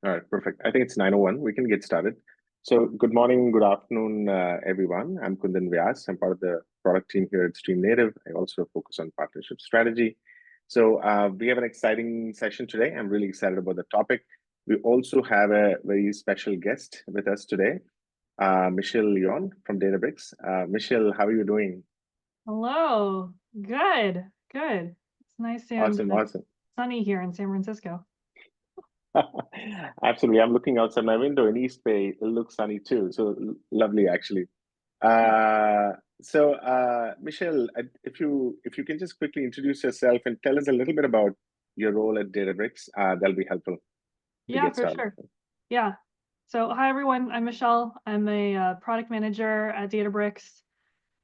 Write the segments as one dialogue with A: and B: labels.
A: All right, perfect. I think it's 9:01. We can get started. So, good morning, good afternoon, everyone. I'm Kundan Vyas. I'm part of the product team here at StreamNative. I also focus on partnership strategy. So, we have an exciting session today. I'm really excited about the topic. We also have a very special guest with us today, Michelle Leon from Databricks. Michelle, how are you doing?
B: Hello. Good. Good. It's nice and
A: Awesome, awesome.
B: sunny here in San Francisco.
A: Absolutely. I'm looking outside my window in East Bay. It looks sunny too. So lovely, actually.
B: Yeah.
A: Michelle, if you can just quickly introduce yourself and tell us a little bit about your role at Databricks, that'll be helpful to
B: Yeah,
A: get
B: for
A: started.
B: sure. Yeah. So, hi everyone. I'm Michelle. I'm a product manager at Databricks.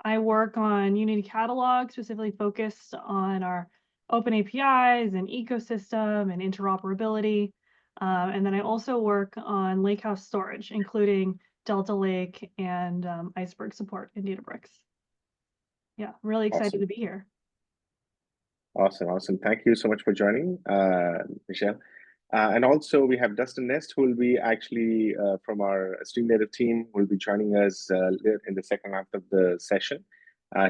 B: I work on Unity Catalog, specifically focused on our open APIs and ecosystem and interoperability. And then I also work on Lakehouse storage, including Delta Lake and Iceberg support in Databricks. Yeah, really excited
A: Awesome,
B: to be here.
A: awesome, awesome. Thank you so much for joining, Michelle. And also, we have Dustin Nest, who will be actually from our StreamNative team, will be joining us in the second half of the session.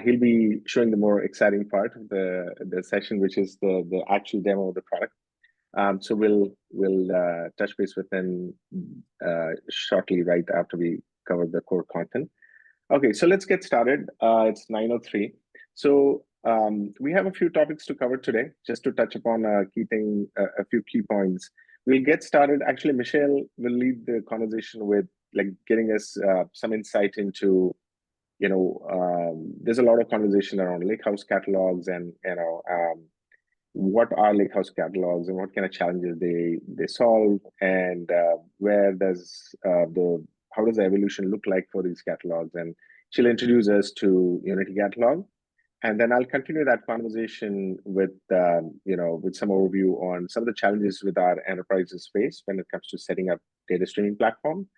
A: He'll be showing the more exciting part of the session, which is the actual demo of the product. So we'll touch base with them shortly, right after we cover the core content. Okay, so let's get started. It's 9:03. So we have a few topics to cover today, just to touch upon a few key points. We'll get started. Actually, Michelle will lead the conversation with like getting us some insight into, there's a lot of conversation around Lakehouse catalogs and, what are Lakehouse catalogs and what kind of challenges they solve, and where does the how does the evolution look like for these catalogs? And she'll introduce us to Unity Catalog, and then I'll continue that conversation with with some overview on some of the challenges with our enterprises face when it comes to setting up data streaming platform,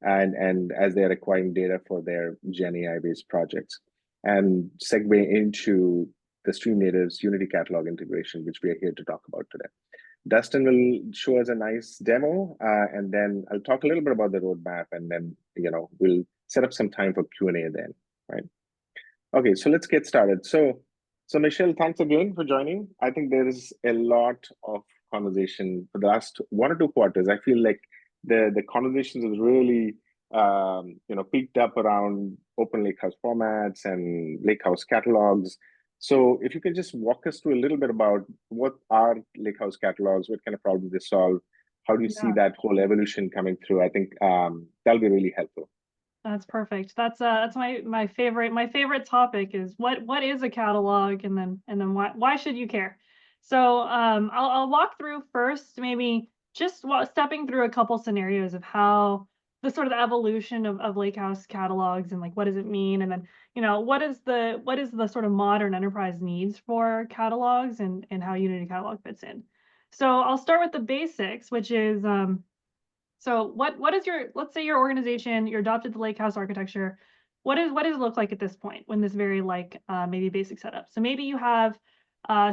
A: and as they're acquiring data for their Gen AI based projects, and segue into the StreamNative's Unity Catalog integration, which we are here to talk about today. Dustin will show us a nice demo, and then I'll talk a little bit about the roadmap, and then we'll set up some time for Q&A then, right? Okay, so let's get started. So Michelle, thanks again for joining. I think there is a lot of conversation for the last 1 or 2 quarters. I feel like the conversations is really peaked up around open lakehouse formats and lakehouse catalogs. So if you can just walk us through a little bit about what are lakehouse catalogs, what kind of problems they solve, how do you see
B: Yeah.
A: that whole evolution coming through? I think that'll be really helpful.
B: That's perfect. That's my favorite topic is what is a catalog, and then why should you care? So I'll walk through first, maybe just stepping through a couple scenarios of how the sort of evolution of Lakehouse catalogs, and like what does it mean, and then what is the sort of modern enterprise needs for catalogs, and how Unity Catalog fits in. So I'll start with the basics, which is so what is your, let's say your organization, you're adopted the Lakehouse architecture. What does it look like at this point when this very maybe basic setup? So maybe you have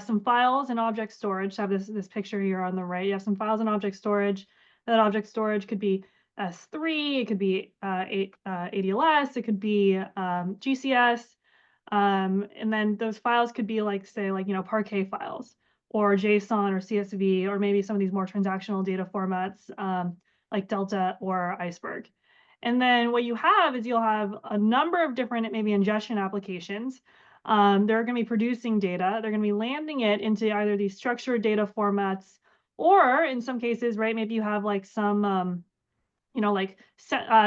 B: some files and object storage. So I have this picture here on the right. You have some files and object storage. That object storage could be S3, it could be ADLS, it could be GCS. And then those files could be like, say, Parquet files or JSON or CSV, or maybe some of these more transactional data formats, like Delta or Iceberg. And then what you have is you'll have a number of different maybe ingestion applications. They're going to be producing data. They're going to be landing it into either these structured data formats, or in some cases, right, maybe you have like some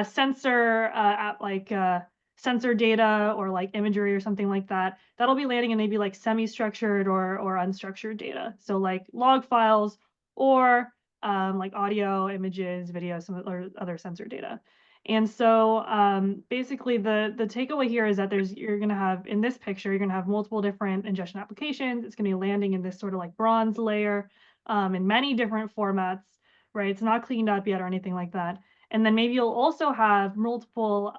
B: sensor sensor data, or like imagery or something like that, that'll be landing in maybe like semi-structured or unstructured data, so like log files, or like audio, images, video, some or other sensor data. And so basically the takeaway here is that you're going to have, in this picture, you're going to have multiple different ingestion applications. It's going to be landing in this sort of like bronze layer, in many different formats, right? It's not cleaned up yet or anything like that. And then maybe you'll also have multiple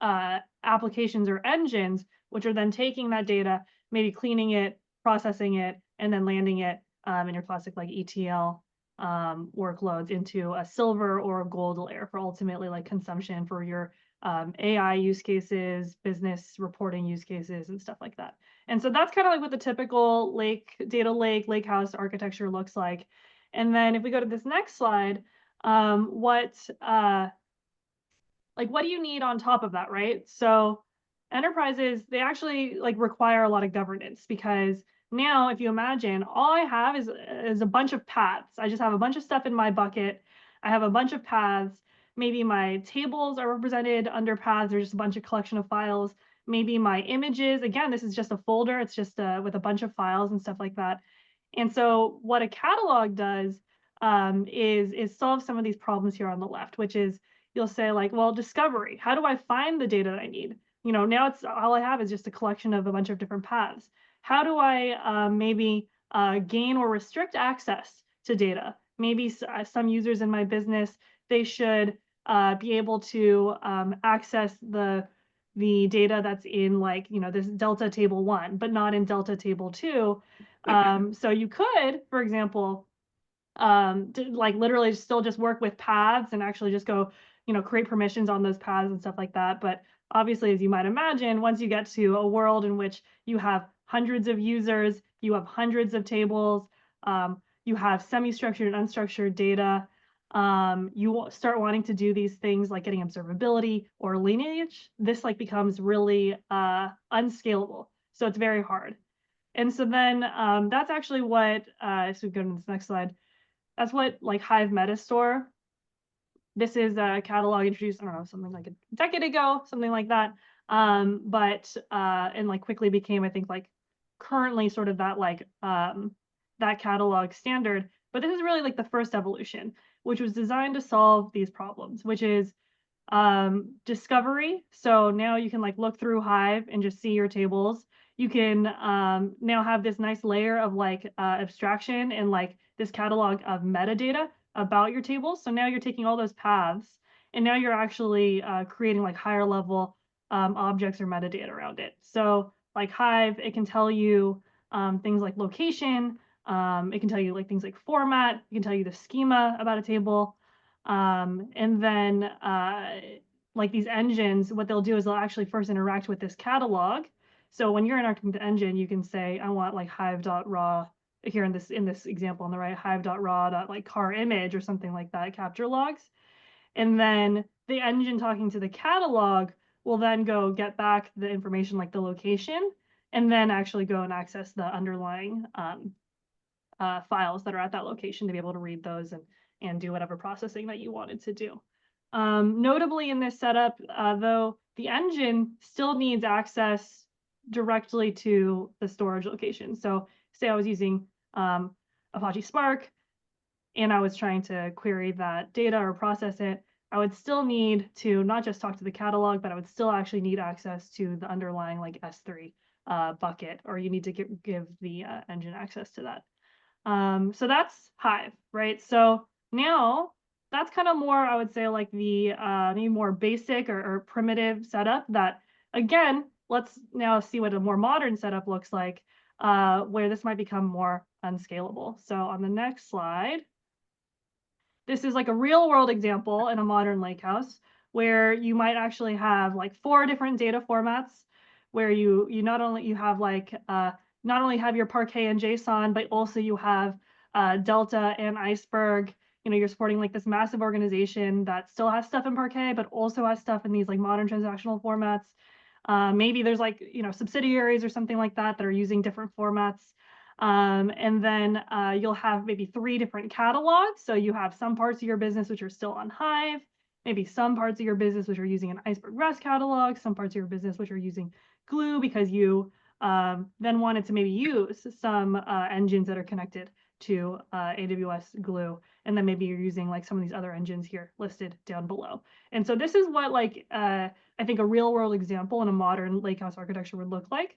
B: applications or engines, which are then taking that data, maybe cleaning it, processing it, and then landing it in your classic like ETL workloads into a silver or a gold layer for ultimately like consumption for your AI use cases, business reporting use cases, and stuff like that. And so that's kind of like what the typical Lakehouse architecture looks like. And then if we go to this next slide, what do you need on top of that, right? So enterprises, they actually like require a lot of governance, because now if you imagine, all I have is a bunch of paths. I just have a bunch of stuff in my bucket. I have a bunch of paths. Maybe my tables are represented under paths. There's just a bunch of collection of files. Maybe my images, again, this is just a folder. It's just with a bunch of files and stuff like that. And so what a catalog does is solve some of these problems here on the left, which is you'll say like, well, discovery, how do I find the data that I need? You know, now it's all I have is just a collection of a bunch of different paths. How do I maybe gain or restrict access to data? Maybe some users in my business, they should be able to access the data that's in like, you know, this Delta table 1, but not in Delta table 2. So you could, for example, like literally still just work with paths and actually just go, you know, create permissions on those paths and stuff like that. But obviously, as you might imagine, once you get to a world in which you have hundreds of users, you have hundreds of tables, you have semi-structured and unstructured data, you start wanting to do these things like getting observability or lineage, this like becomes really unscalable. So it's very hard. And so then that's actually what, so we go to this next slide. That's what like Hive Metastore. This is a catalog introduced, I don't know, something like a decade ago, something like that. But and like quickly became, I think, like currently sort of that like that catalog standard. But this is really like the first evolution, which was designed to solve these problems, which is discovery. So now you can like look through Hive and just see your tables. You can now have this nice layer of like abstraction and like this catalog of metadata about your tables. So now you're taking all those paths and now you're actually creating like higher level objects or metadata around it. So like Hive, it can tell you things like location. It can tell you like things like format. It can tell you the schema about a table. And then like these engines, what they'll do is they'll actually first interact with this catalog. So when you're interacting with the engine, you can say, I want like hive.raw here in this example on the right, hive.raw like car image or something like that, capture logs. And then the engine talking to the catalog will then go get back the information like the location, and then actually go and access the underlying files that are at that location to be able to read those and do whatever processing that you wanted to do. Notably in this setup, though, the engine still needs access directly to the storage location. So say I was using Apache Spark and I was trying to query that data or process it, I would still need to not just talk to the catalog, but I would still actually need access to the underlying like S3 bucket, or you need to give the engine access to that. So that's Hive, right? So now that's kind of more, I would say, like the maybe more basic or primitive setup that, again, let's now see what a more modern setup looks like, where this might become more unscalable. So on the next slide, this is like a real world example in a modern lakehouse where you might actually have like 4 different data formats where you not only have like not only have your Parquet and JSON, but also you have Delta and Iceberg. You know, you're supporting like this massive organization that still has stuff in Parquet, but also has stuff in these like modern transactional formats. Maybe there's like, you know, subsidiaries or something like that that are using different formats. And then you'll have maybe 3 different catalogs. So you have some parts of your business which are still on Hive, maybe some parts of your business which are using an Iceberg REST catalog, some parts of your business which are using Glue because you then wanted to maybe use some engines that are connected to AWS Glue. And then maybe you're using like some of these other engines here listed down below. And so this is what like I think a real world example in a modern lakehouse architecture would look like.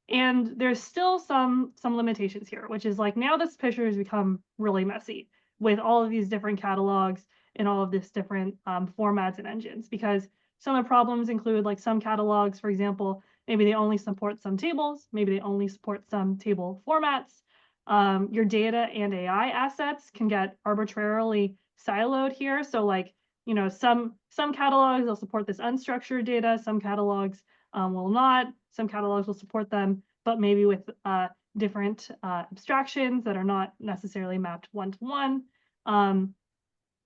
B: And there's still some limitations here, which is like now this picture has become really messy with all of these different catalogs and all of this different formats and engines, because some of the problems include like some catalogs, for example, maybe they only support some tables, maybe they only support some table formats. Your data and AI assets can get arbitrarily siloed here. So like, you know, some catalogs will support this unstructured data, some catalogs will not, some catalogs will support them, but maybe with different abstractions that are not necessarily mapped one-to-one.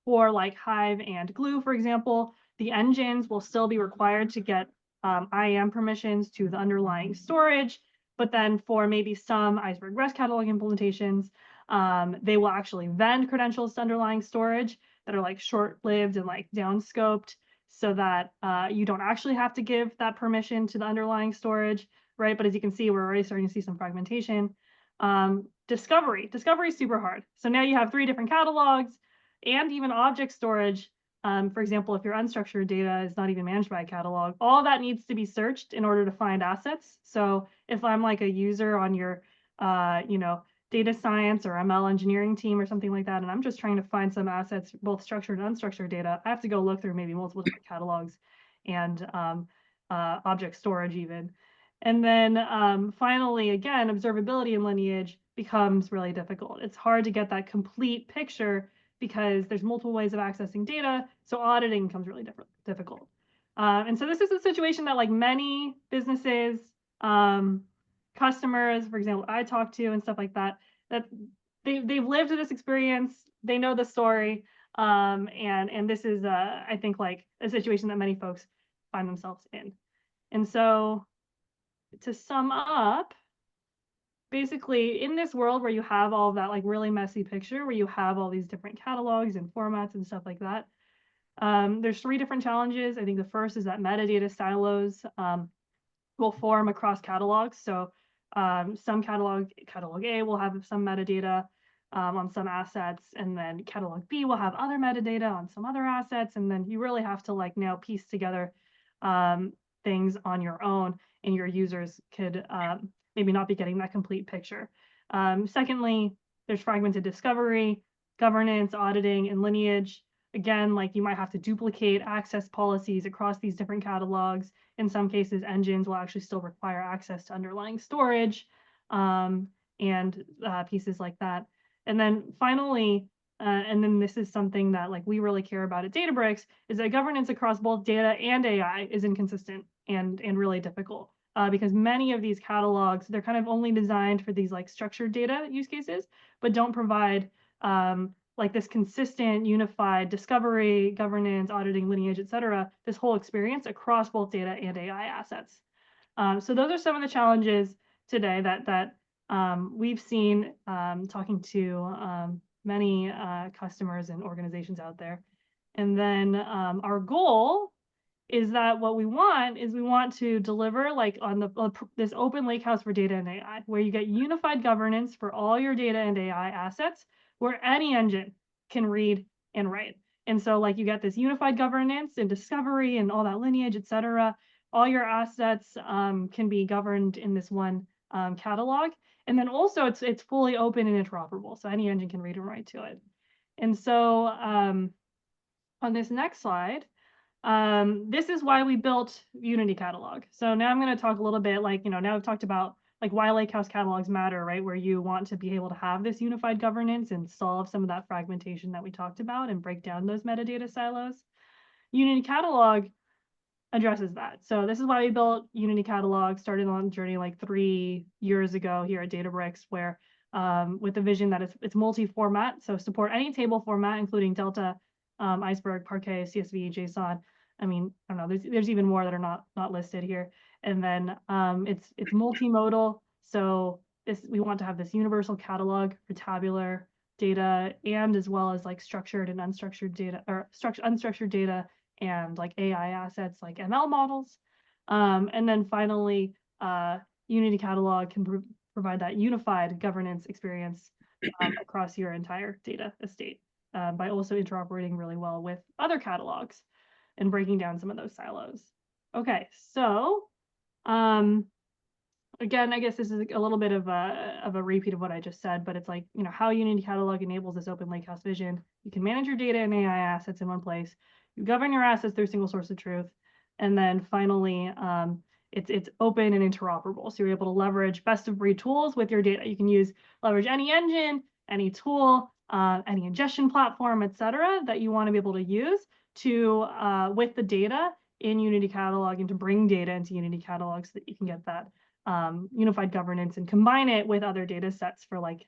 B: For like Hive and Glue, for example, the engines will still be required to get IAM permissions to the underlying storage, but then for maybe some Iceberg REST catalog implementations, they will actually vend credentials to underlying storage that are like short-lived and like downscoped so that you don't actually have to give that permission to the underlying storage, right? But as you can see, we're already starting to see some fragmentation. Discovery is super hard. So now you have 3 different catalogs and even object storage. For example, if your unstructured data is not even managed by a catalog, all that needs to be searched in order to find assets. So if I'm like a user on your, you know, data science or ML engineering team or something like that, and I'm just trying to find some assets, both structured and unstructured data, I have to go look through maybe multiple different catalogs and object storage even. And then finally, again, observability and lineage becomes really difficult. It's hard to get that complete picture because there's multiple ways of accessing data, so auditing becomes really difficult. And so this is a situation that like many businesses, customers, for example, I talk to and stuff like that, that they've lived this experience, they know the story, and this is, I think, like a situation that many folks find themselves in. And so to sum up, basically in this world where you have all of that like really messy picture, where you have all these different catalogs and formats and stuff like that, there's 3 different challenges. I think the first is that metadata silos will form across catalogs. So some catalog A will have some metadata on some assets, and then catalog B will have other metadata on some other assets, and then you really have to like now piece together things on your own, and your users could maybe not be getting that complete picture. Secondly, there's fragmented discovery, governance, auditing, and lineage. Again, like you might have to duplicate access policies across these different catalogs. In some cases, engines will actually still require access to underlying storage and pieces like that. And then finally, and then this is something that like we really care about at Databricks, is that governance across both data and AI is inconsistent and really difficult. Because many of these catalogs, they're kind of only designed for these like structured data use cases, but don't provide like this consistent, unified discovery, governance, auditing, lineage, et cetera, this whole experience across both data and AI assets. So those are some of the challenges today that we've seen talking to many customers and organizations out there. And then our goal is that what we want to deliver like on this open lakehouse for data and AI, where you get unified governance for all your data and AI assets, where any engine can read and write. And so like you get this unified governance and discovery and all that lineage, et cetera. All your assets can be governed in this one catalog. And then also it's fully open and interoperable, so any engine can read and write to it. And so on this next slide, this is why we built Unity Catalog. So now I'm going to talk a little bit like, you know, now I've talked about like why Lakehouse catalogs matter, right? Where you want to be able to have this unified governance and solve some of that fragmentation that we talked about and break down those metadata silos. Unity Catalog addresses that. So this is why we built Unity Catalog, started on the journey like 3 years ago here at Databricks, where with the vision that it's multi-format, so support any table format, including Delta, Iceberg, Parquet, CSV, JSON. I mean, I don't know, there's even more that are not listed here. And then it's multimodal. So we want to have this universal catalog for tabular data, and as well as like structured and unstructured data, or unstructured data and like AI assets like ML models. And then finally, Unity Catalog can provide that unified governance experience across your entire data estate by also interoperating really well with other catalogs and breaking down some of those silos. Okay, so again, I guess this is a little bit of a repeat of what I just said, but it's like, you know, how Unity Catalog enables this open lakehouse vision. You can manage your data and AI assets in one place. You govern your assets through a single source of truth. And then finally, it's open and interoperable. So you're able to leverage best of breed tools with your data. You can leverage any engine, any tool, any ingestion platform, et cetera, that you want to be able to use to with the data in Unity Catalog, and to bring data into Unity Catalog so that you can get that unified governance and combine it with other data sets for like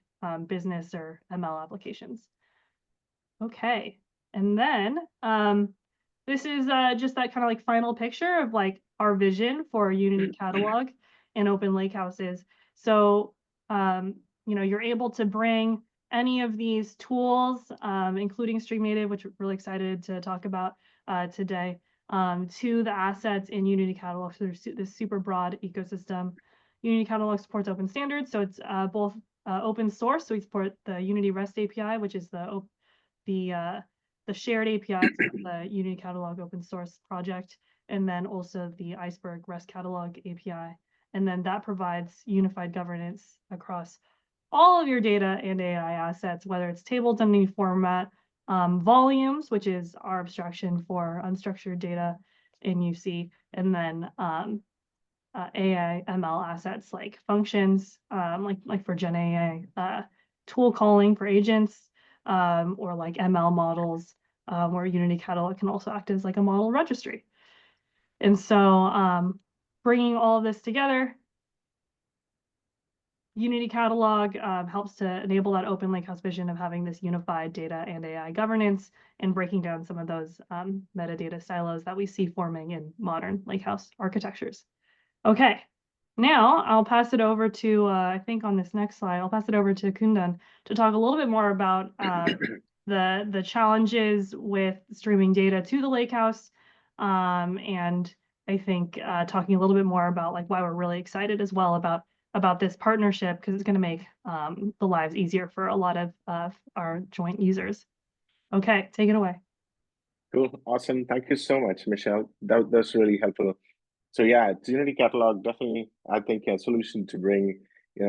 B: business or ML applications. Okay, and then this is just that kind of like final picture of like our vision for Unity Catalog and Open Lakehouses. So, you know, you're able to bring any of these tools, including StreamNative, which we're really excited to talk about today, to the assets in Unity Catalog. So there's this super broad ecosystem. Unity Catalog supports open standards, so it's both open source. So we support the Unity REST API, which is the shared API for the Unity Catalog open source project, and then also the Iceberg REST Catalog API. And then that provides unified governance across all of your data and AI assets, whether it's tables in any format, volumes, which is our abstraction for unstructured data in UC, and then AI ML assets like functions, like for Gen AI, tool calling for agents, or like ML models, where Unity Catalog can also act as like a model registry. And so bringing all of this together, Unity Catalog helps to enable that open Lakehouse vision of having this unified data and AI governance, and breaking down some of those metadata silos that we see forming in modern Lakehouse architectures. Okay, now I'll pass it over to, I think on this next slide, I'll pass it over to Kundan to talk a little bit more about the challenges with streaming data to the Lakehouse, and I think talking a little bit more about like why we're really excited as well about this partnership, because it's going to make the lives easier for a lot of our joint users. Okay, take it away.
A: Cool, awesome. Thank you so much, Michelle. That's really helpful. So yeah, it's Unity Catalog, definitely, I think, a solution to bring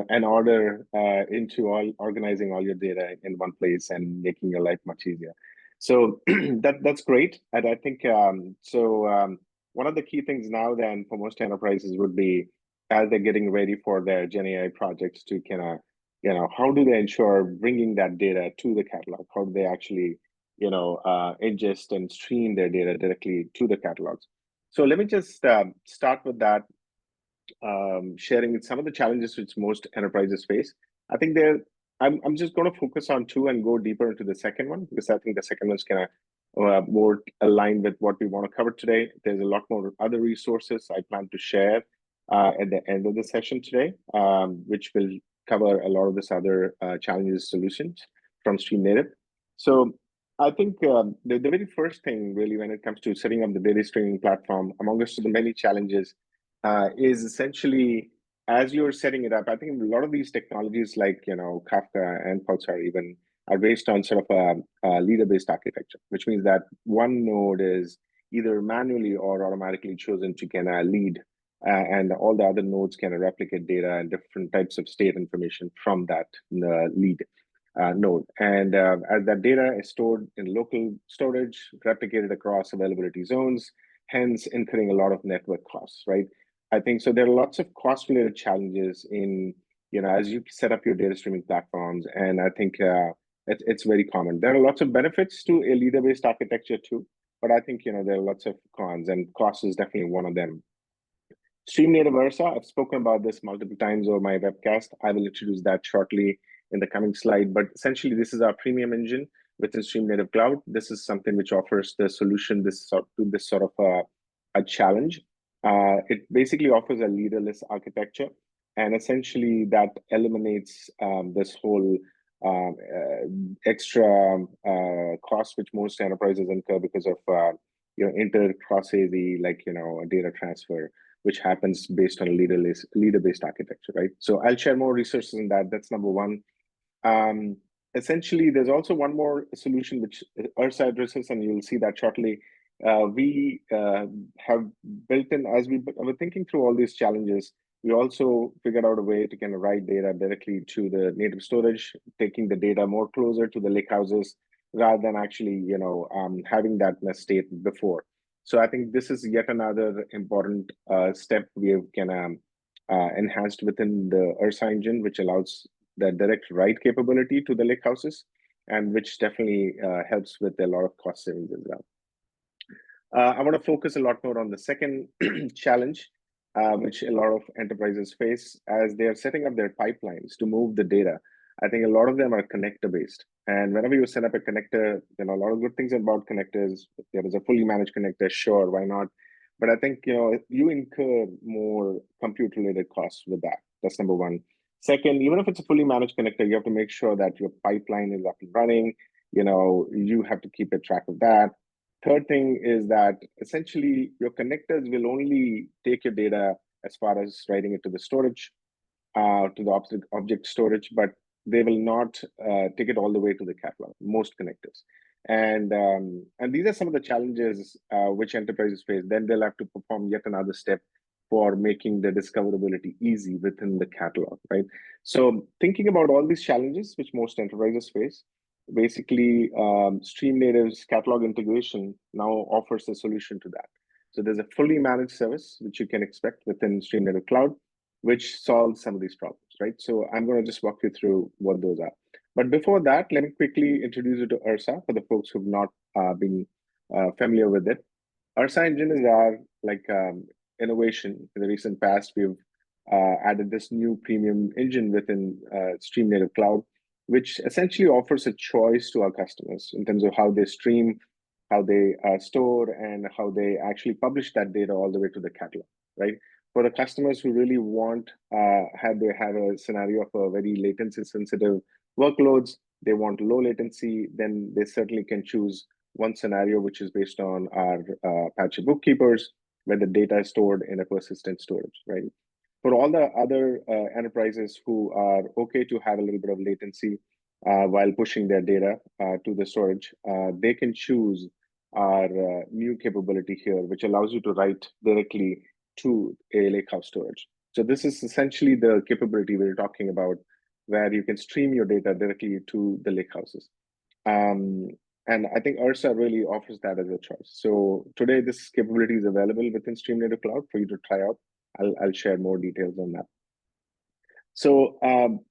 A: an order into organizing all your data in one place and making your life much easier. So that's great. And I think one of the key things now then for most enterprises would be, as they're getting ready for their Gen AI projects, to kind of, how do they ensure bringing that data to the catalog? How do they actually, ingest and stream their data directly to the catalogs? So let me just start with that, sharing some of the challenges which most enterprises face. I think I'm just going to focus on two and go deeper into the second one, because I think the second one's kind of more aligned with what we want to cover today. There's a lot more other resources I plan to share at the end of the session today, which will cover a lot of this other challenges solutions from StreamNative. So I think the very first thing, really, when it comes to setting up the data streaming platform, amongst the many challenges, is essentially, as you're setting it up, I think a lot of these technologies like, Kafka and Pulsar even are based on sort of a leader-based architecture, which means that one node is either manually or automatically chosen to kind of lead, and all the other nodes can replicate data and different types of state information from that lead node. And as that data is stored in local storage, replicated across availability zones, hence incurring a lot of network costs, right? I think so. There are lots of cost-related challenges in, as you set up your data streaming platforms, and I think it's very common. There are lots of benefits to a leader-based architecture too, but I think there are lots of cons, and cost is definitely one of them. StreamNative Ursa, I've spoken about this multiple times over my webcast. I will introduce that shortly in the coming slide, but essentially this is our premium engine within StreamNative Cloud. This is something which offers the solution to this sort of a challenge. It basically offers a leaderless architecture, and essentially that eliminates this whole extra cost which most enterprises incur because of inter cross AZ, like data transfer, which happens based on a leader-based architecture, right? So I'll share more resources on that. That's number one. Essentially, there's also one more solution which Ursa addresses, and you'll see that shortly. We have built in, as we were thinking through all these challenges, we also figured out a way to kind of write data directly to the native storage, taking the data more closer to the lake houses rather than actually, having that in a state before. So I think this is yet another important step we have enhanced within the Ursa engine, which allows the direct write capability to the lakehouses, and which definitely helps with a lot of cost savings as well. I want to focus a lot more on the second challenge, which a lot of enterprises face as they are setting up their pipelines to move the data. I think a lot of them are connector based. And whenever you set up a connector, there are a lot of good things about connectors. If there is a fully managed connector, sure, why not? But I think you incur more compute related costs with that. That's number one. Second, even if it's a fully managed connector, you have to make sure that your pipeline is up and running. You have to keep a track of that. Third thing is that essentially your connectors will only take your data as far as writing it to the storage, to the object storage, but they will not take it all the way to the catalog, most connectors. And these are some of the challenges which enterprises face. Then they'll have to perform yet another step for making the discoverability easy within the catalog, right? So thinking about all these challenges which most enterprises face, basically StreamNative's catalog integration now offers a solution to that. So there's a fully managed service which you can expect within StreamNative Cloud, which solves some of these problems, right? So I'm going to just walk you through what those are. But before that, let me quickly introduce you to Ursa for the folks who've not been familiar with it. Ursa Engine is our innovation. In the recent past, we've added this new premium engine within StreamNative Cloud, which essentially offers a choice to our customers in terms of how they stream, how they store, and how they actually publish that data all the way to the catalog, right? For the customers who really want, they have a scenario of a very latency sensitive workloads, they want low latency, then they certainly can choose one scenario, which is based on our Apache bookkeepers, where the data is stored in a persistent storage, right? For all the other enterprises who are okay to have a little bit of latency while pushing their data to the storage, they can choose our new capability here, which allows you to write directly to a Lakehouse storage. So this is essentially the capability we're talking about, where you can stream your data directly to the Lakehouses. And I think Ursa really offers that as a choice. So today, this capability is available within StreamNative Cloud for you to try out. I'll share more details on that. So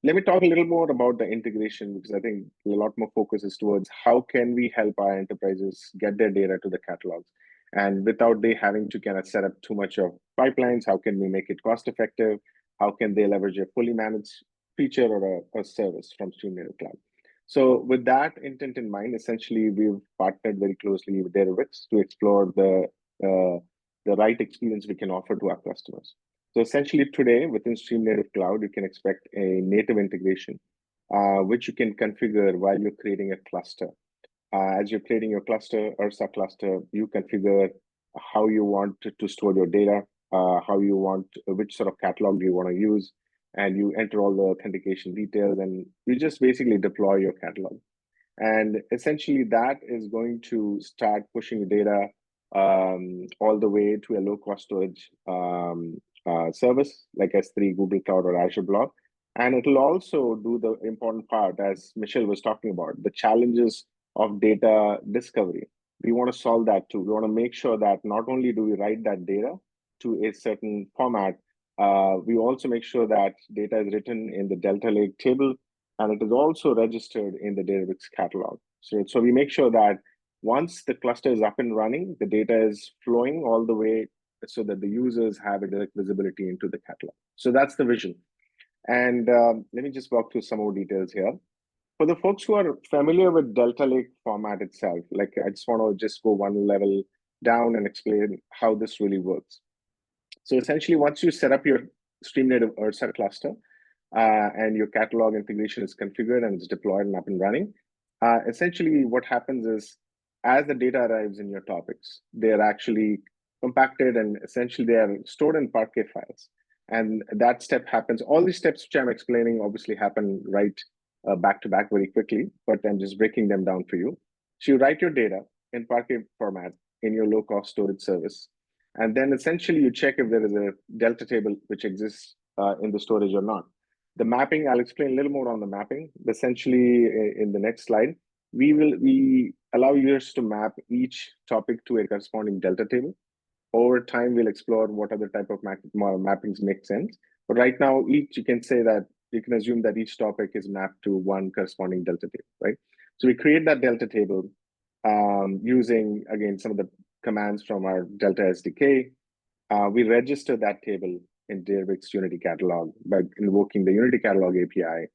A: let me talk a little more about the integration, because I think a lot more focus is towards how can we help our enterprises get their data to the catalogs, and without they having to kind of set up too much of pipelines, how can we make it cost effective? How can they leverage a fully managed feature or a service from StreamNative Cloud? So with that intent in mind, essentially, we've partnered very closely with Databricks to explore the right experience we can offer to our customers. So essentially today within StreamNative Cloud, you can expect a native integration, which you can configure while you're creating a cluster. As you're creating your cluster, Ursa cluster, you configure how you want to store your data, which sort of catalog do you want to use, and you enter all the authentication details, and you just basically deploy your catalog. And essentially that is going to start pushing data all the way to a low-cost storage service like S3, Google Cloud, or Azure Blob. And it'll also do the important part, as Michelle was talking about, the challenges of data discovery. We want to solve that too. We want to make sure that not only do we write that data to a certain format, we also make sure that data is written in the Delta Lake table, and it is also registered in the Databricks catalog. So we make sure that once the cluster is up and running, the data is flowing all the way so that the users have a direct visibility into the catalog. So that's the vision. And let me just walk through some more details here. For the folks who are familiar with Delta Lake format itself, like I just want to just go one level down and explain how this really works. So essentially, once you set up your StreamNative Ursa cluster and your catalog integration is configured and it's deployed and up and running, essentially what happens is as the data arrives in your topics, they're actually compacted and essentially they are stored in Parquet files. And that step happens. All these steps which I'm explaining obviously happen right back to back very quickly, but I'm just breaking them down for you. So you write your data in Parquet format in your low-cost storage service. And then essentially you check if there is a Delta table which exists in the storage or not. The mapping, I'll explain a little more on the mapping. Essentially, in the next slide, we allow users to map each topic to a corresponding delta table. Over time, we'll explore what other type of mappings make sense. But right now, you can say that you can assume that each topic is mapped to one corresponding delta table, right? So we create that delta table using, again, some of the commands from our Delta SDK. We register that table in Databricks Unity Catalog by invoking the Unity Catalog API.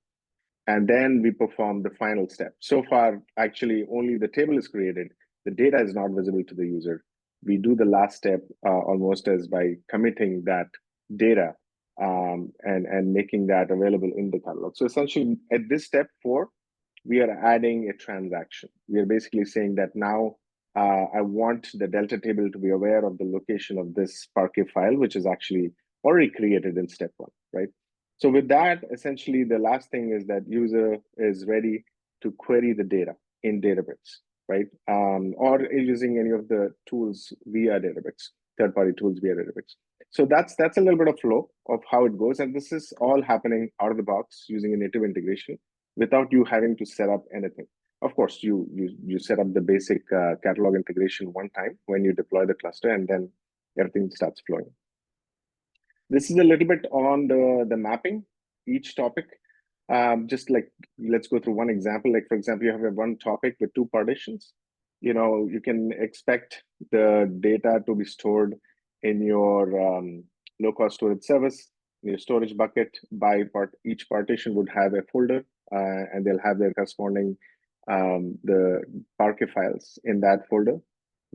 A: And then we perform the final step. So far, actually, only the table is created. The data is not visible to the user. We do the last step almost as by committing that data and making that available in the catalog. So essentially, at this step 4, we are adding a transaction. We are basically saying that now I want the Delta table to be aware of the location of this Parquet file, which is actually already created in step 1, right? So with that, essentially, the last thing is that user is ready to query the data in Databricks, right? Or using any of the tools via Databricks, third-party tools via Databricks. So that's a little bit of flow of how it goes. And this is all happening out of the box using a native integration without you having to set up anything. Of course, you set up the basic catalog integration one time when you deploy the cluster, and then everything starts flowing. This is a little bit on the mapping, each topic. Just like, let's go through one example. Like, for example, you have one topic with 2 partitions. You can expect the data to be stored in your low-cost storage service. Your storage bucket each partition would have a folder, and they'll have their corresponding the Parquet files in that folder.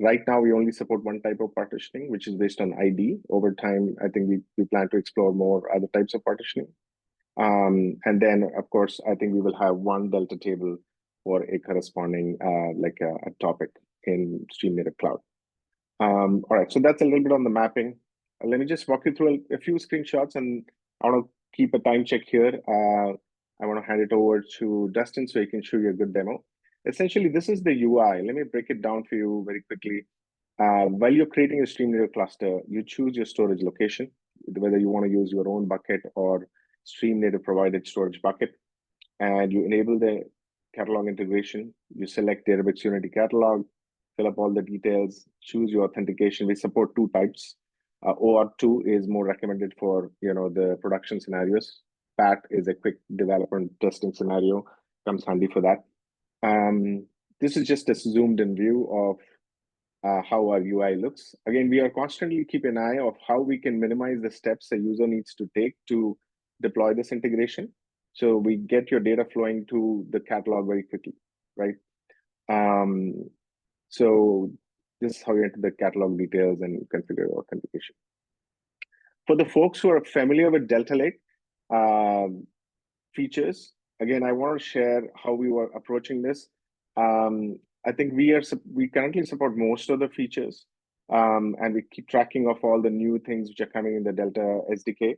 A: Right now, we only support one type of partitioning, which is based on ID. Over time, I think we plan to explore more other types of partitioning. And then, of course, I think we will have one Delta table for a corresponding like a topic in StreamNative Cloud. All right, so that's a little bit on the mapping. Let me just walk you through a few screenshots, and I want to keep a time check here. I want to hand it over to Dustin so he can show you a good demo. Essentially, this is the UI. Let me break it down for you very quickly. While you're creating a StreamNative cluster, you choose your storage location, whether you want to use your own bucket or StreamNative provided storage bucket, and you enable the catalog integration. You select Databricks Unity Catalog, fill up all the details, choose your authentication. We support 2 types. OAuth2 is more recommended for the production scenarios. PAT is a quick development testing scenario, comes handy for that. This is just a zoomed in view of how our UI looks. Again, we are constantly keeping an eye of how we can minimize the steps a user needs to take to deploy this integration. So we get your data flowing to the catalog very quickly, right? So this is how you enter the catalog details and configure authentication. For the folks who are familiar with Delta Lake features, again, I want to share how we were approaching this. I think we currently support most of the features, and we keep tracking of all the new things which are coming in the Delta SDK,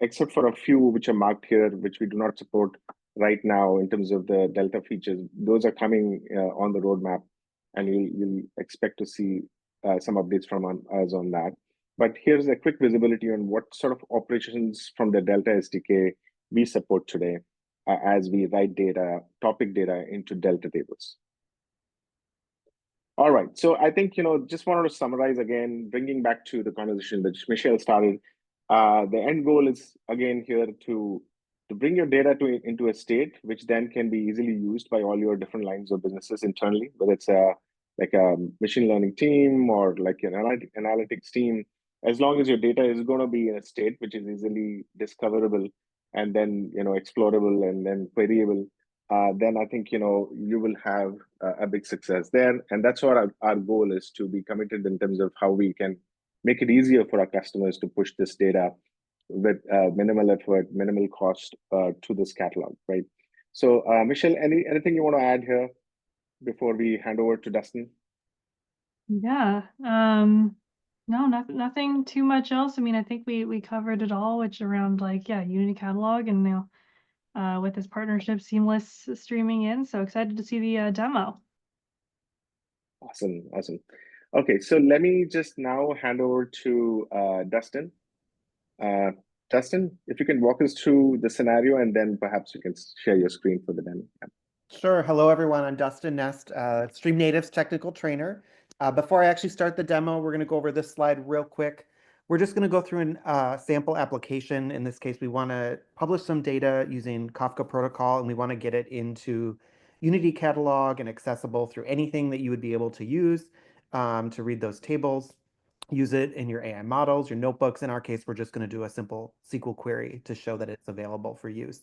A: except for a few which are marked here, which we do not support right now in terms of the Delta features. Those are coming on the roadmap, and you'll expect to see some updates from us on that. But here's a quick visibility on what sort of operations from the Delta SDK we support today as we write topic data into Delta tables. All right, so I think, just wanted to summarize again, bringing back to the conversation that Michelle started. The end goal is, again, here to bring your data into a state which then can be easily used by all your different lines of businesses internally, whether it's like a machine learning team or like an analytics team. As long as your data is going to be in a state which is easily discoverable and then explorable and then queryable, then I think you will have a big success there. And that's what our goal is, to be committed in terms of how we can make it easier for our customers to push this data with minimal effort, minimal cost to this catalog, right? So Michelle, anything you want to add here before we hand over to Dustin?
B: Yeah. No, nothing too much else. I mean, I think we covered it all, which around Unity Catalog and with this partnership, seamless streaming in. So excited to see the demo.
A: Awesome. Okay, so let me just now hand over to Dustin. Dustin, if you can walk us through the scenario, and then perhaps you can share your screen for the demo.
C: Sure. Hello, everyone. I'm Dustin Nest, StreamNative's technical trainer. Before I actually start the demo, we're going to go over this slide real quick. We're just going to go through a sample application. In this case, we want to publish some data using Kafka protocol, and we want to get it into Unity Catalog and accessible through anything that you would be able to use to read those tables. Use it in your AI models, your notebooks. In our case, we're just going to do a simple SQL query to show that it's available for use.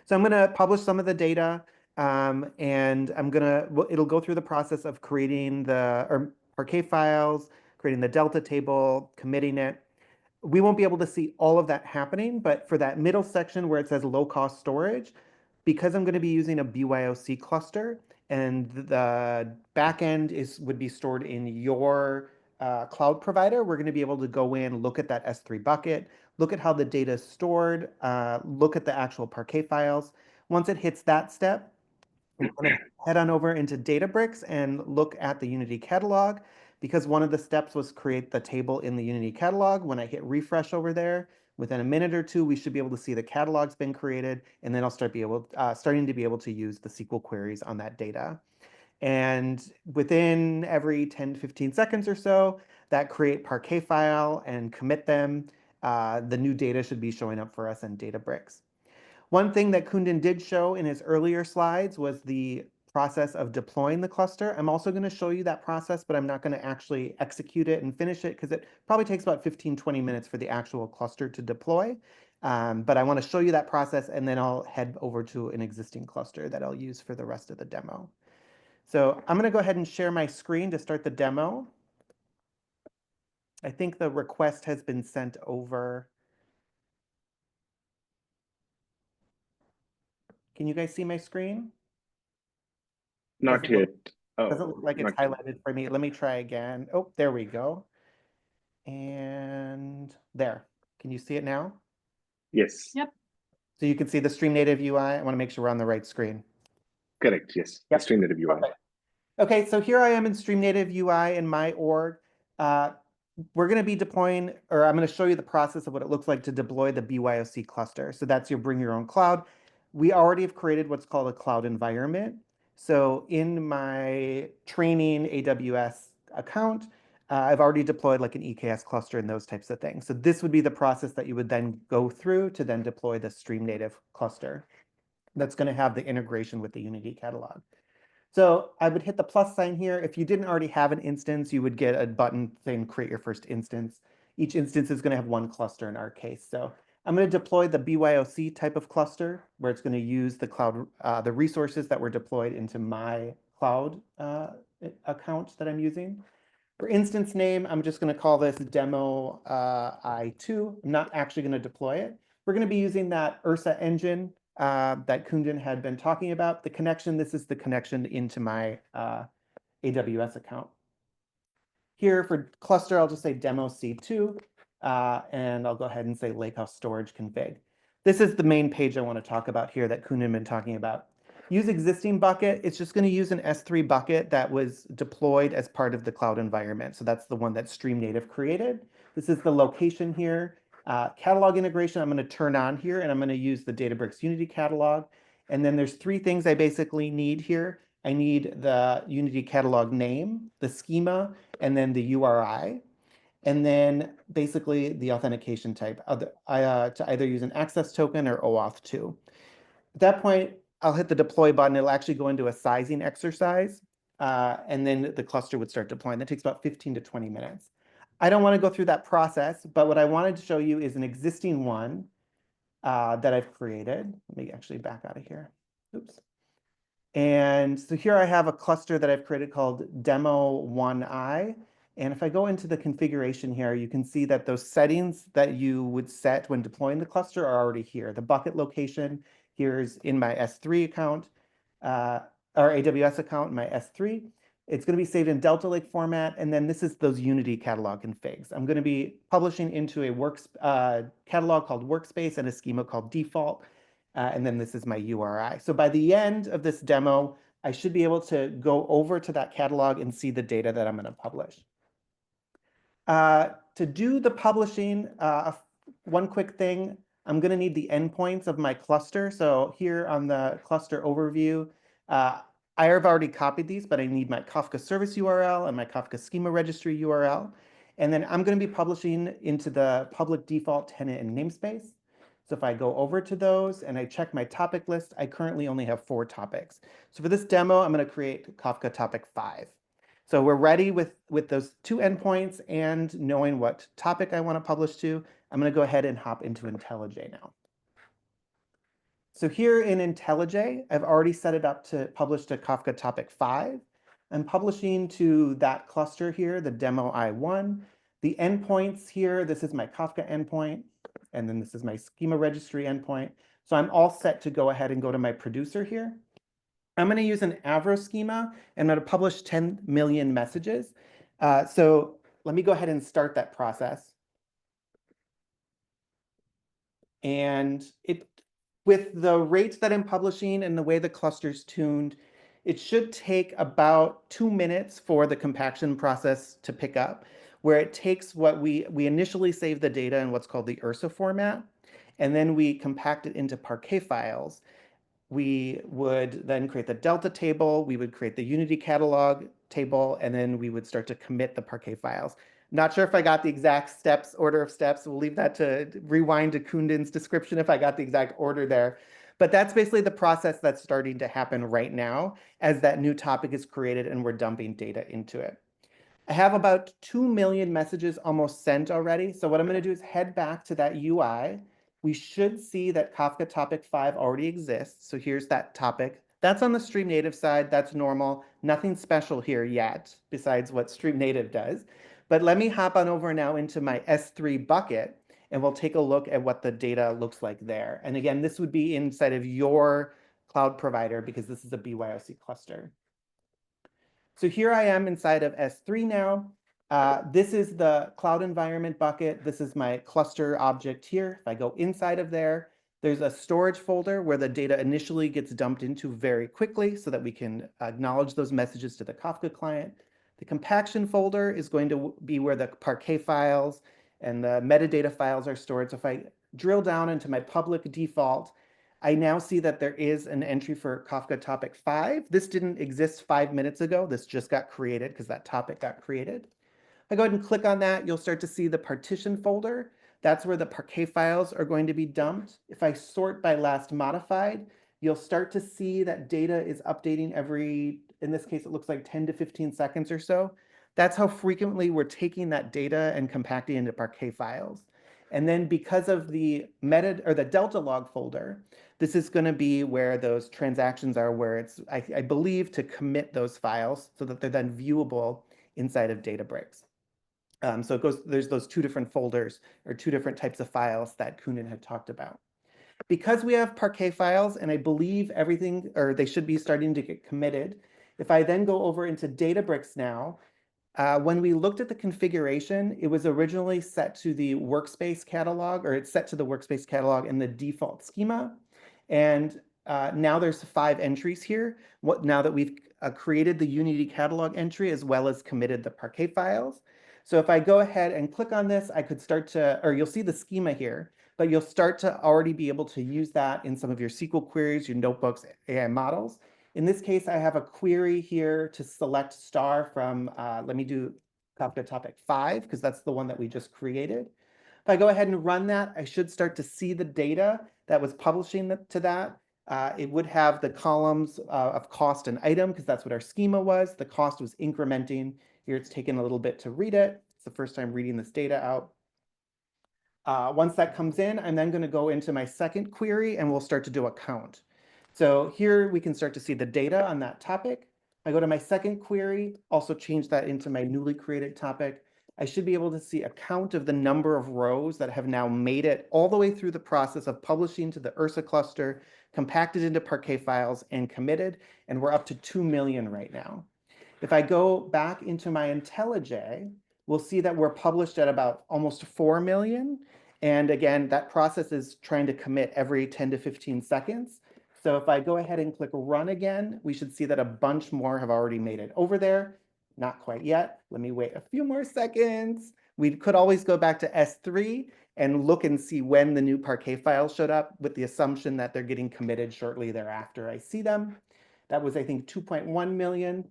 C: So I'm going to publish some of the data. And it'll go through the process of creating the Parquet files, creating the Delta table, committing it. We won't be able to see all of that happening, but for that middle section where it says low cost storage, because I'm going to be using a BYOC cluster and the backend would be stored in your cloud provider, we're going to be able to go in, look at that S3 bucket, look at how the data is stored, look at the actual Parquet files. Once it hits that step, we're going to head on over into Databricks and look at the Unity catalog, because one of the steps was create the table in the Unity catalog. When I hit refresh over there, within a minute or two, we should be able to see the catalog's been created, and then I'll starting to be able to use the SQL queries on that data. And within every 10 to 15 seconds or so, that create Parquet file and commit them. The new data should be showing up for us in Databricks. One thing that Kundan did show in his earlier slides was the process of deploying the cluster. I'm also going to show you that process, but I'm not going to actually execute it and finish it because it probably takes about 15-20 minutes for the actual cluster to deploy. But I want to show you that process, and then I'll head over to an existing cluster that I'll use for the rest of the demo. So I'm going to go ahead and share my screen to start the demo. I think the request has been sent over. Can you guys see my screen?
A: Not yet.
C: Doesn't look like it's
A: Not yet.
C: highlighted for me. Let me try again. Oh, there we go. And there. Can you see it now?
A: Yes.
B: Yep.
C: So you can see the StreamNative UI. I want to make sure we're on the right screen.
A: Correct. Yes.
C: Yep.
A: StreamNative UI.
C: Perfect. Okay, so here I am in StreamNative UI in my org. We're going to be deploying, or I'm going to show you the process of what it looks like to deploy the BYOC cluster. So that's your bring your own cloud. We already have created what's called a cloud environment. So in my training AWS account, I've already deployed like an EKS cluster and those types of things. So this would be the process that you would then go through to then deploy the StreamNative cluster. That's going to have the integration with the Unity catalog. So I would hit the plus sign here. If you didn't already have an instance, you would get a button saying create your first instance. Each instance is going to have one cluster in our case. So I'm going to deploy the BYOC type of cluster where it's going to use the cloud, the resources that were deployed into my cloud account that I'm using. For instance name, I'm just going to call this demo I2. I'm not actually going to deploy it. We're going to be using that Ursa Engine that Kundan had been talking about. The connection, this is the connection into my AWS account. Here for cluster, I'll just say demo C2, and I'll go ahead and say Lakehouse storage config. This is the main page I want to talk about here that Kundan had been talking about. Use existing bucket. It's just going to use an S3 bucket that was deployed as part of the cloud environment. So that's the one that StreamNative created. This is the location here. Catalog integration, I'm going to turn on here, and I'm going to use the Databricks Unity Catalog. And then there's three things I basically need here. I need the Unity Catalog name, the schema, and then the URI. And then basically the authentication type to either use an access token or OAuth 2. At that point, I'll hit the deploy button. It'll actually go into a sizing exercise, and then the cluster would start deploying. That takes about 15 to 20 minutes. I don't want to go through that process, but what I wanted to show you is an existing one that I've created. Let me actually back out of here. Oops. And so here I have a cluster that I've created called Demo 1i. And if I go into the configuration here, you can see that those settings that you would set when deploying the cluster are already here. The bucket location here's in my S3 account, or AWS account in my S3. It's going to be saved in Delta Lake format. And then this is those Unity catalog configs. I'm going to be publishing into a catalog called Workspace and a schema called Default. And then this is my URI. So by the end of this demo, I should be able to go over to that catalog and see the data that I'm going to publish. To do the publishing, one quick thing, I'm going to need the endpoints of my cluster. So here on the cluster overview, I have already copied these, but I need my Kafka service URL and my Kafka schema registry URL. And then I'm going to be publishing into the public default tenant and namespace. So if I go over to those and I check my topic list, I currently only have 4 topics. So for this demo, I'm going to create Kafka topic 5. So we're ready with those 2 endpoints and knowing what topic I want to publish to. I'm going to go ahead and hop into IntelliJ now. So here in IntelliJ, I've already set it up to publish to Kafka topic 5. I'm publishing to that cluster here, the demo I1. The endpoints here, this is my Kafka endpoint, and then this is my schema registry endpoint. So I'm all set to go ahead and go to my producer here. I'm going to use an Avro schema, and I'm going to publish 10 million messages. So let me go ahead and start that process. And with the rate that I'm publishing and the way the cluster's tuned, it should take about 2 minutes for the compaction process to pick up, where it takes what we initially save the data in what's called the Ursa format, and then we compact it into Parquet files. We would then create the Delta table, we would create the Unity Catalog table, and then we would start to commit the Parquet files. Not sure if I got the exact order of steps. We'll leave that to rewind to Kundan's description if I got the exact order there. But that's basically the process that's starting to happen right now as that new topic is created and we're dumping data into it. I have about 2 million messages almost sent already. So what I'm going to do is head back to that UI. We should see that Kafka topic 5 already exists. So here's that topic. That's on the StreamNative side. That's normal. Nothing special here yet besides what StreamNative does. But let me hop on over now into my S3 bucket, and we'll take a look at what the data looks like there. And again, this would be inside of your cloud provider because this is a BYOC cluster. So here I am inside of S3 now. This is the cloud environment bucket. This is my cluster object here. If I go inside of there, there's a storage folder where the data initially gets dumped into very quickly so that we can acknowledge those messages to the Kafka client. The compaction folder is going to be where the Parquet files and the metadata files are stored. So if I drill down into my public default, I now see that there is an entry for Kafka topic 5. This didn't exist 5 minutes ago. This just got created because that topic got created. If I go ahead and click on that, you'll start to see the partition folder. That's where the Parquet files are going to be dumped. If I sort by last modified, you'll start to see that data is updating every, in this case, it looks like 10 to 15 seconds or so. That's how frequently we're taking that data and compacting into Parquet files. And then because of the the Delta log folder, this is going to be where those transactions are, where it's, I believe, to commit those files so that they're then viewable inside of Databricks. So it goes, there's those 2 different folders or 2 different types of files that Kundan had talked about. Because we have Parquet files, and I believe everything, or they should be starting to get committed. If I then go over into Databricks now, when we looked at the configuration, it was originally set to the workspace catalog, or it's set to the workspace catalog in the default schema. And now there's 5 entries here. Now that we've created the Unity catalog entry as well as committed the Parquet files. So if I go ahead and click on this, I could start to, or you'll see the schema here, but you'll start to already be able to use that in some of your SQL queries, your notebooks, AI models. In this case, I have a query here to select star from, let me do Kafka topic 5, because that's the one that we just created. If I go ahead and run that, I should start to see the data that was publishing to that. It would have the columns of cost and item, because that's what our schema was. The cost was incrementing. Here it's taken a little bit to read it. It's the first time reading this data out. Once that comes in, I'm then going to go into my second query, and we'll start to do a count. So here we can start to see the data on that topic. I go to my second query, also change that into my newly created topic. I should be able to see a count of the number of rows that have now made it all the way through the process of publishing to the Ursa cluster, compacted into Parquet files, and committed. And we're up to 2 million right now. If I go back into my IntelliJ, we'll see that we're published at about almost 4 million. And again, that process is trying to commit every 10 to 15 seconds. So if I go ahead and click run again, we should see that a bunch more have already made it over there. Not quite yet. Let me wait a few more seconds. We could always go back to S3 and look and see when the new Parquet files showed up, with the assumption that they're getting committed shortly thereafter I see them. That was, I think, 2.1 million.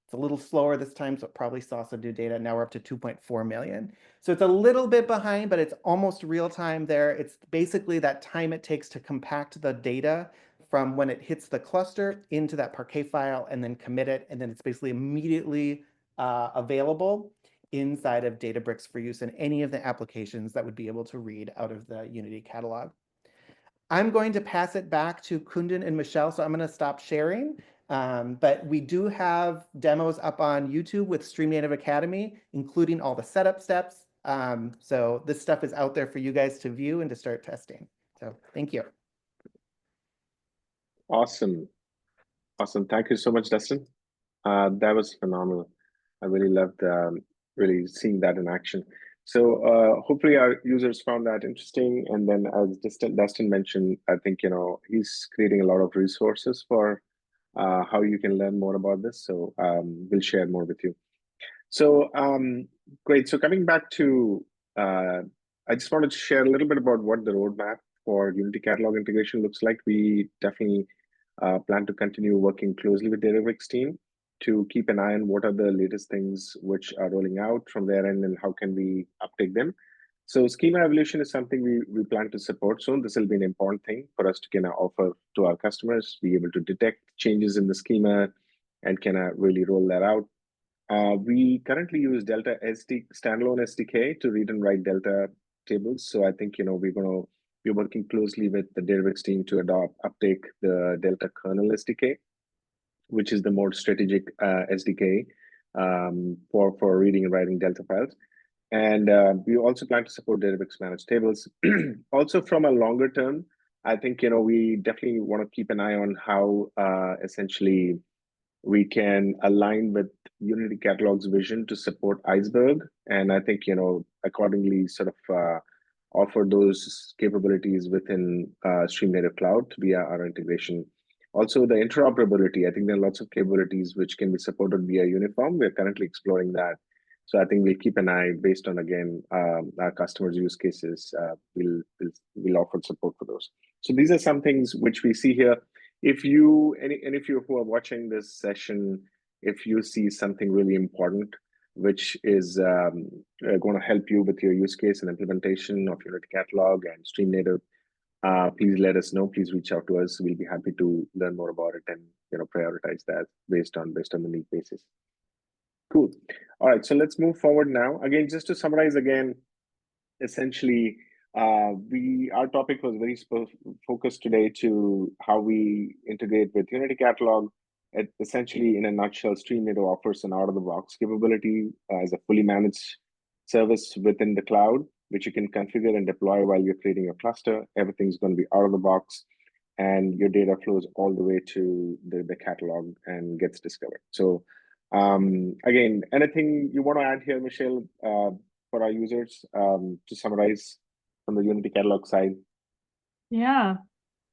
C: It's a little slower this time, so it probably saw some new data. Now we're up to 2.4 million. So it's a little bit behind, but it's almost real time there. It's basically that time it takes to compact the data from when it hits the cluster into that Parquet file and then commit it. And then it's basically immediately available inside of Databricks for use in any of the applications that would be able to read out of the Unity catalog. I'm going to pass it back to Kundan and Michelle, so I'm going to stop sharing. But we do have demos up on YouTube with StreamNative Academy, including all the setup steps. So this stuff is out there for you guys to view and to start testing. So thank you.
A: Awesome. Awesome. Thank you so much, Dustin. That was phenomenal. I really loved really seeing that in action. So hopefully our users found that interesting. And then as Dustin mentioned, I think, he's creating a lot of resources for how you can learn more about this. So we'll share more with you. So great. So coming back to, I just wanted to share a little bit about what the roadmap for Unity Catalog integration looks like. We definitely plan to continue working closely with Databricks team to keep an eye on what are the latest things which are rolling out from their end and how can we uptake them. So schema evolution is something we plan to support soon. This will be an important thing for us to kind of offer to our customers, be able to detect changes in the schema and kind of really roll that out. We currently use Delta standalone SDK to read and write Delta tables. So I think, we're working closely with the Databricks team to uptake the Delta kernel SDK, which is the more strategic SDK for reading and writing Delta files. And we also plan to support Databricks managed tables. Also from a longer term, I think, we definitely want to keep an eye on how essentially we can align with Unity Catalog's vision to support Iceberg. And I think, accordingly sort of offer those capabilities within StreamNative Cloud via our integration. Also, the interoperability, I think there are lots of capabilities which can be supported via Uniform. We're currently exploring that. So I think we'll keep an eye based on, again, our customers' use cases. We'll offer support for those. So these are some things which we see here. If you who are watching this session, if you see something really important, which is going to help you with your use case and implementation of Unity Catalog and StreamNative, please let us know. Please reach out to us. We'll be happy to learn more about it and prioritize that based on the need basis. Cool. All right, so let's move forward now. Again, just to summarize again, essentially, our topic was very focused today to how we integrate with Unity Catalog. Essentially, in a nutshell, StreamNative offers an out-of-the-box capability as a fully managed service within the cloud, which you can configure and deploy while you're creating a cluster. Everything's going to be out of the box, and your data flows all the way to the catalog and gets discovered. So again, anything you want to add here, Michelle, for our users to summarize from the Unity Catalog side?
B: Yeah,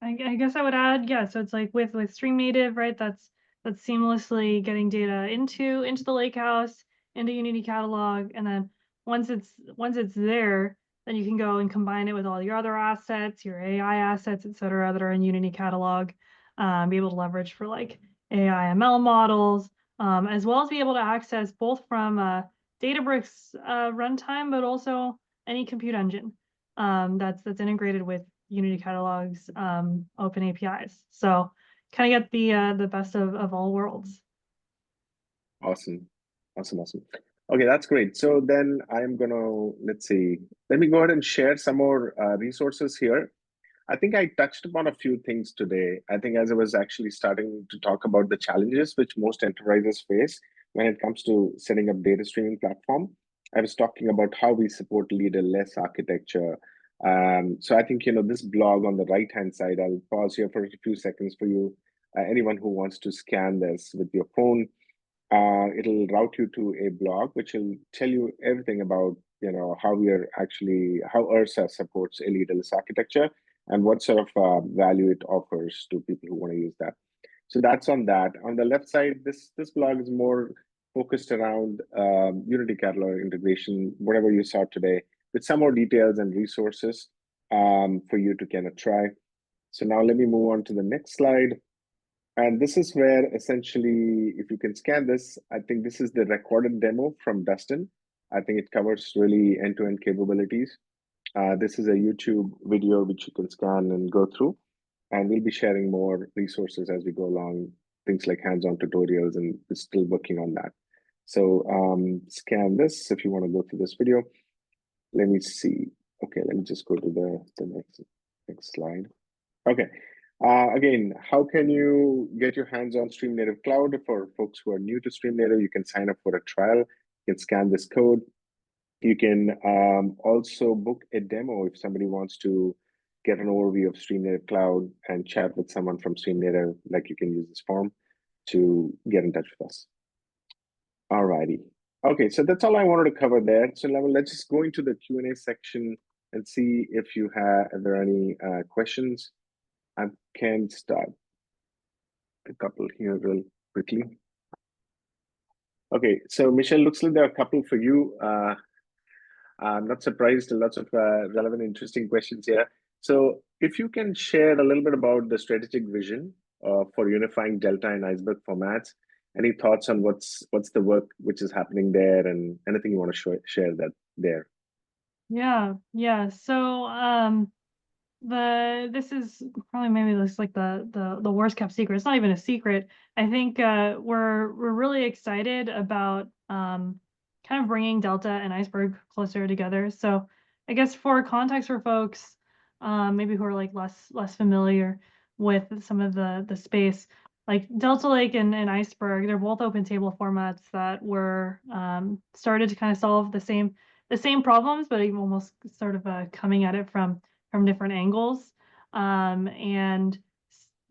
B: I guess I would add, yeah, so it's like with StreamNative, right? That's seamlessly getting data into the Lakehouse, into Unity Catalog, and then once it's there, then you can go and combine it with all your other assets, your AI assets, et cetera, that are in Unity Catalog, be able to leverage for like AI ML models, as well as be able to access both from Databricks runtime, but also any compute engine that's integrated with Unity Catalog's open APIs. So kind of get the best of all worlds.
A: Awesome. Okay, that's great. So then I'm gonna, let me go ahead and share some more resources here. I think I touched upon a few things today. I think as I was actually starting to talk about the challenges which most enterprises face when it comes to setting up data streaming platform, I was talking about how we support leader-less architecture. So I think, this blog on the right-hand side, I'll pause here for a few seconds for you. Anyone who wants to scan this with your phone, it'll route you to a blog which will tell you everything about how Ursa supports a leaderless architecture and what sort of value it offers to people who want to use that. So that's on that. On the left side, this blog is more focused around Unity Catalog integration, whatever you saw today, with some more details and resources for you to kind of try. So now let me move on to the next slide. And this is where essentially, if you can scan this, I think this is the recorded demo from Dustin. I think it covers really end-to-end capabilities. This is a YouTube video which you can scan and go through. And we'll be sharing more resources as we go along, things like hands-on tutorials, and we're still working on that. So scan this if you want to go through this video. Let me see. Okay, let me just go to the next slide. Okay. Again, how can you get your hands on StreamNative Cloud? For folks who are new to StreamNative, you can sign up for a trial. You can scan this code. You can also book a demo if somebody wants to get an overview of StreamNative Cloud and chat with someone from StreamNative. Like, you can use this form to get in touch with us. All righty. Okay, so that's all I wanted to cover there. So let's just go into the Q&A section and see if there are any questions. I can start a couple here real quickly. Okay, so Michelle, looks like there are a couple for you. I'm not surprised, lots of relevant, interesting questions here. So if you can share a little bit about the strategic vision for unifying Delta and Iceberg formats, any thoughts on what's the work which is happening there, and anything you want to share that there?
B: Yeah. So this is probably maybe this like the worst kept secret. It's not even a secret. I think we're really excited about kind of bringing Delta and Iceberg closer together. So I guess for context for folks maybe who are like less familiar with some of the space, like Delta Lake and Iceberg, they're both open table formats that were started to kind of solve the same problems, but even almost sort of coming at it from different angles. And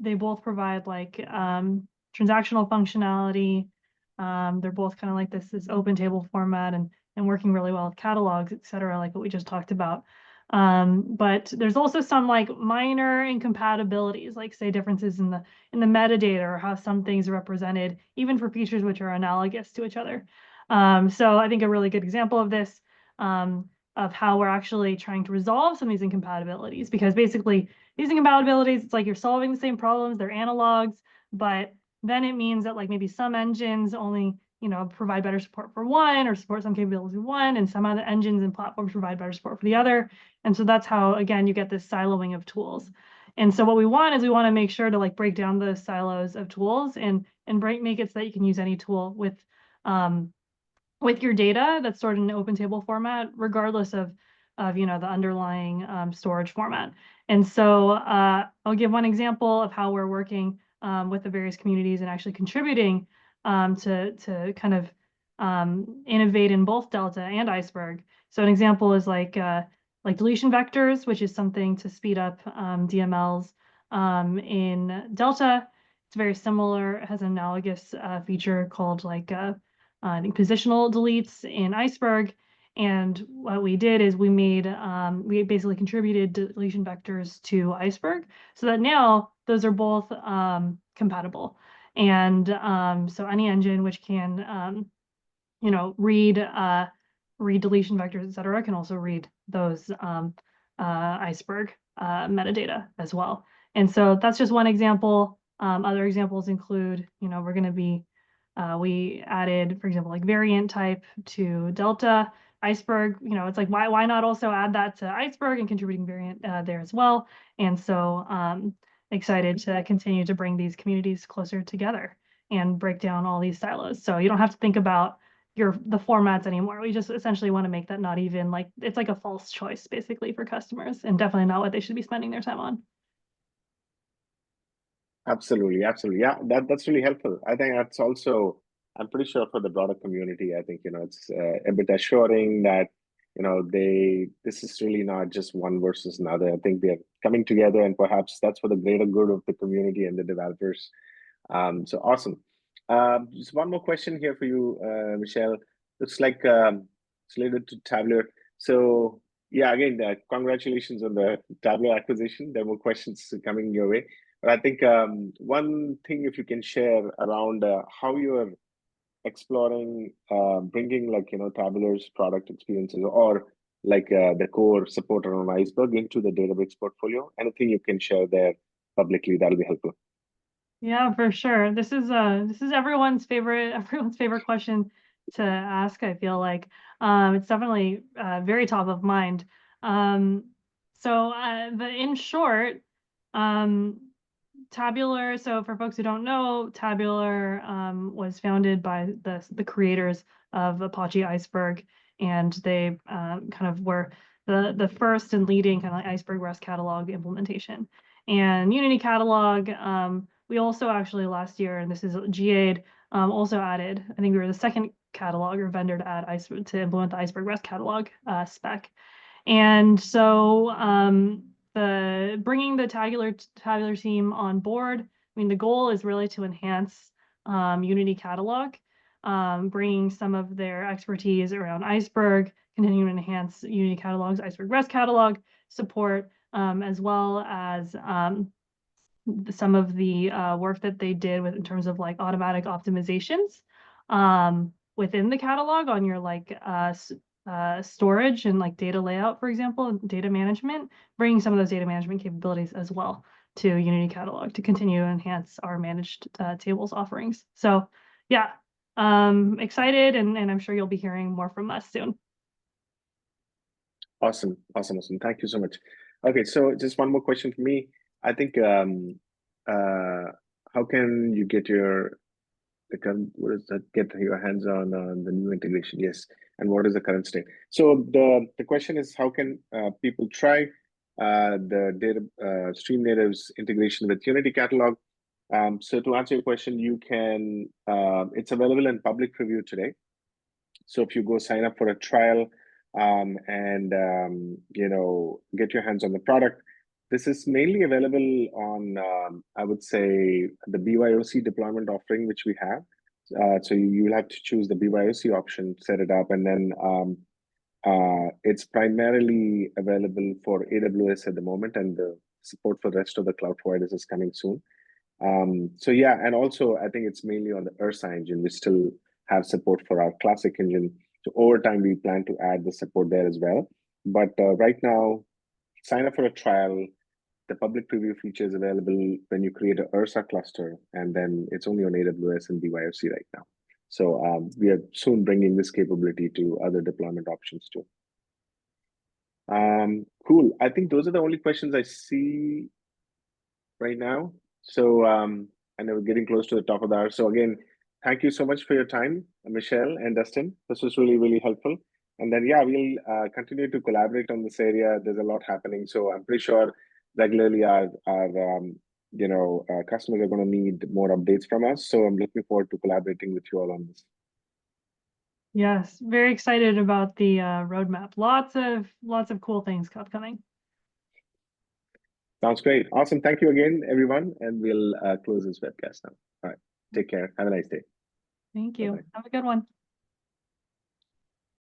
B: they both provide like transactional functionality. They're both kind of like this open table format and working really well with catalogs, et cetera, like what we just talked about. But there's also some like minor incompatibilities, like say differences in the metadata or how some things are represented, even for features which are analogous to each other. So I think a really good example of this of how we're actually trying to resolve some of these incompatibilities, because basically these incompatibilities, it's like you're solving the same problems, they're analogs, but then it means that like maybe some engines only, provide better support for one or support some capabilities of one, and some other engines and platforms provide better support for the other. And so that's how, again, you get this siloing of tools. And so what we want is we want to make sure to like break down those silos of tools and make it so that you can use any tool with your data that's stored in an open table format, regardless of the underlying storage format. And so I'll give one example of how we're working with the various communities and actually contributing to kind of innovate in both Delta and Iceberg. So an example is like deletion vectors, which is something to speed up DMLs in Delta. It's very similar, it has an analogous feature called like I think positional deletes in Iceberg. And what we did is we basically contributed deletion vectors to Iceberg so that now those are both compatible. And so any engine which can, read deletion vectors, et cetera, can also read those Iceberg metadata as well. And so that's just one example. Other examples include, we're going to be we added, for example, like variant type to Delta. Iceberg, it's like, why not also add that to Iceberg and contributing variant there as well? And so excited to continue to bring these communities closer together and break down all these silos. So you don't have to think about the formats anymore. We just essentially want to make that not even like, it's like a false choice basically for customers, and definitely not what they should be spending their time on.
A: Absolutely. Yeah, that's really helpful. I think that's also, I'm pretty sure for the broader community, I think, it's a bit assuring that, this is really not just one versus another. I think they're coming together, and perhaps that's for the greater good of the community and the developers. So awesome. Just one more question here for you, Michelle. Looks like it's related to Tableau. So yeah, again, congratulations on the Tableau acquisition. There are more questions coming your way. But I think one thing, if you can share around how you're exploring bringing Tableau's product experiences or like the core support around Iceberg into the Databricks portfolio. Anything you can share there publicly, that'll be helpful.
B: Yeah, for sure. This is everyone's favorite question to ask, I feel like. It's definitely very top of mind. In short, Tabular, so for folks who don't know, Tabular was founded by the creators of Apache Iceberg, and they kind of were the first and leading kind of like Iceberg REST catalog implementation. And Unity Catalog, we also actually last year, and this is GA'd, also added, I think we were the second catalog or vendor to add to implement the Iceberg REST catalog spec. And so bringing the tabular team on board, I mean, the goal is really to enhance Unity Catalog, bringing some of their expertise around Iceberg, continuing to enhance Unity Catalog's Iceberg REST catalog support, as well as some of the work that they did in terms of like automatic optimizations within the catalog on your like storage and like data layout, for example, and data management, bringing some of those data management capabilities as well to Unity Catalog to continue to enhance our managed tables offerings. So yeah, excited, and I'm sure you'll be hearing more from us soon.
A: Awesome. Thank you so much. Okay, so just one more question for me. I think how can you get your get your hands on the new integration? Yes, and what is the current state? So the question is, how can people try the StreamNative's integration with Unity Catalog? So to answer your question, you can. It's available in public preview today. So if you go sign up for a trial and get your hands on the product, this is mainly available on I would say the BYOC deployment offering which we have. So you'll have to choose the BYOC option, set it up, and then it's primarily available for AWS at the moment, and the support for the rest of the cloud providers is coming soon. So yeah, and also I think it's mainly on the Ursa engine. We still have support for our classic engine. So over time, we plan to add the support there as well. But right now, sign up for a trial. The public preview feature is available when you create an Ursa cluster, and then it's only on AWS and BYOC right now. So we are soon bringing this capability to other deployment options too. Cool. I think those are the only questions I see right now. So I know we're getting close to the top of the hour. So again, thank you so much for your time, Michelle and Dustin. This was really, really helpful. And then, yeah, we'll continue to collaborate on this area. There's a lot happening. So I'm pretty sure regularly our customers are going to need more updates from us. So I'm looking forward to collaborating with you all on this.
B: Yes, very excited about the roadmap. Lots of cool things upcoming.
A: Sounds great. Awesome. Thank you again, everyone. And we'll close this webcast now. All right. Take care. Have a nice day.
B: Thank you.
A: Bye-bye.
B: Have a good one.